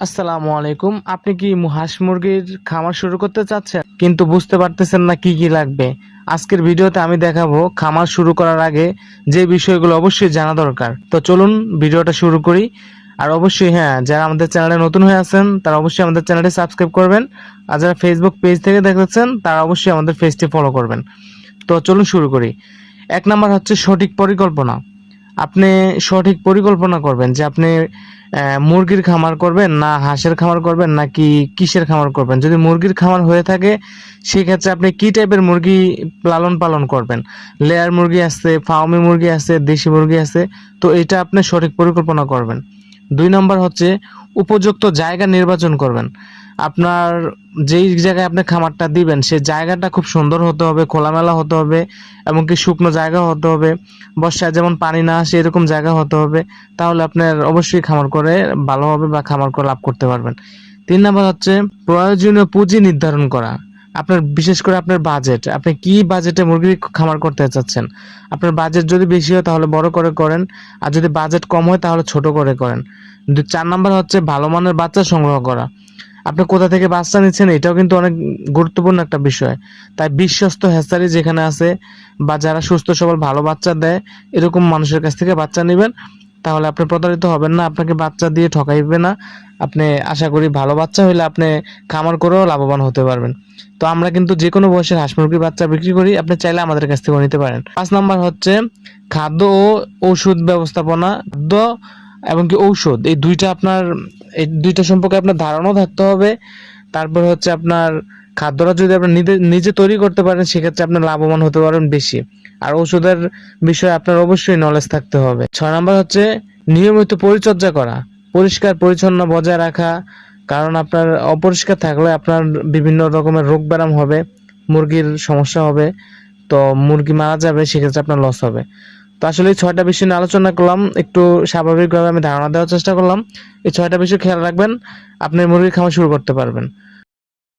আসসালামু আলাইকুম। আপনি কি হাঁস মুরগির খামার শুরু করতে চাচ্ছেন কিন্তু বুঝতে পারতেছেন না কি কি লাগবে? আজকের ভিডিওতে আমি দেখাবো খামার শুরু করার আগে যে বিষয়গুলো অবশ্যই জানা দরকার। তো চলুন ভিডিওটা শুরু করি। আর অবশ্যই হ্যাঁ, যারা আমাদের চ্যানেলে নতুন হয়ে আছেন তারা অবশ্যই আমাদের চ্যানেলটি সাবস্ক্রাইব করবেন। আর যারা ফেসবুক পেজ থেকে দেখতেছেন তারা অবশ্যই আমাদের পেজটি ফলো করবেন। তো চলুন শুরু করি। ১ নাম্বার হচ্ছে সঠিক পরিকল্পনা। আপনি সঠিক পরিকল্পনা করবেন যে আপনি মুরগির খামার করবেন না হাঁসের খামার করবেন নাকি কিসের খামার করবেন। যদি মুরগির খামার হয়ে থাকে সেক্ষেত্রে আপনি কি টাইপের মুরগি লালন পালন করবেন। লেয়ার মুরগি আছে, ফার্মি মুরগি আছে, দেশি মুরগি আছে। তো এটা আপনি সঠিক পরিকল্পনা করবেন। ২ নম্বর হচ্ছে উপযুক্ত জায়গা নির্বাচন করবেন। আপনার যেই জায়গায় আপনি খামারটা দিবেন সেই জায়গাটা খুব সুন্দর হতে হবে, খোলামেলা হতে হবে, এমনকি শুকনো জায়গা হতে হবে, বর্ষায় যেমন পানি না আসে এরকম জায়গা হতে হবে। তাহলে আপনার অবশ্যই খামার করে ভালো হবে বা খামার করে লাভ করতে পারবেন। ৩ নাম্বার হচ্ছে প্রয়োজনীয় পুঁজি নির্ধারণ করা। আপনার বিশেষ করে আপনার বাজেট, আপনি কি বাজেটে মুরগির খামার করতে চাচ্ছেন। আপনার বাজেট যদি বেশি হয় তাহলে বড় করে করেন, আর যদি বাজেট কম হয় তাহলে ছোট করে করেন। ৪ নাম্বার হচ্ছে ভালো মানের বাচ্চা সংগ্রহ করা। আপনি কোথা থেকে বাচ্চা নিচ্ছেন এটাও কিন্তু অনেক গুরুত্বপূর্ণ একটা বিষয়। তাই বিশ্বস্ত হ্যাচারি যেখানে আছে বা যারা সুস্থ সবল ভালো বাচ্চা দেয় এরকম মানুষের কাছ থেকে বাচ্চা নেবেন। তাহলে আপনি প্রতারিত হবেন না, আপনাকে বাচ্চা দিয়ে ঠকাইবে না। আপনি আশা করি ভালো বাচ্চা হইলে আপনি খামার করেও লাভবান হতে পারবেন। তো আমরা কিন্তু যে কোনো বয়সের হাঁস মুরগির বাচ্চা বিক্রি করি, আপনি চাইলে আমাদের কাছ থেকে নিতে পারেন। ৫ নাম্বার হচ্ছে খাদ্য ও ঔষধ ব্যবস্থাপনা। খাদ্য এবং কি ঔষধ এই দুইটা সম্পর্কে আপনার ধারণাও থাকতে হবে। তারপর হচ্ছে আপনার খাদ্যটা যদি আপনি নিজে তৈরি করতে পারেন সেক্ষেত্রে আপনি লাভবান হতে পারবেন বেশি। আর ওষুধের বিষয়ে আপনার অবশ্যই নলেজ থাকতে হবে। ৬ নাম্বার হচ্ছে নিয়মিত পরিচর্যা করা, পরিষ্কার পরিচ্ছন্ন বজায় রাখা। কারণ আপনার অপরিষ্কার থাকলে আপনার বিভিন্ন রকমের রোগ ব্যারাম হবে, মুরগির সমস্যা হবে, তো মুরগি মারা যাবে, সেক্ষেত্রে আপনার লস হবে। তো আসলে এই ৬টা বিষয় নিয়ে আলোচনা করলাম, একটু স্বাভাবিকভাবে আমি ধারণা দেওয়ার চেষ্টা করলাম। এই ৬টা বিষয় খেয়াল রাখবেন, আপনি মুরগির খামার শুরু করতে পারবেন।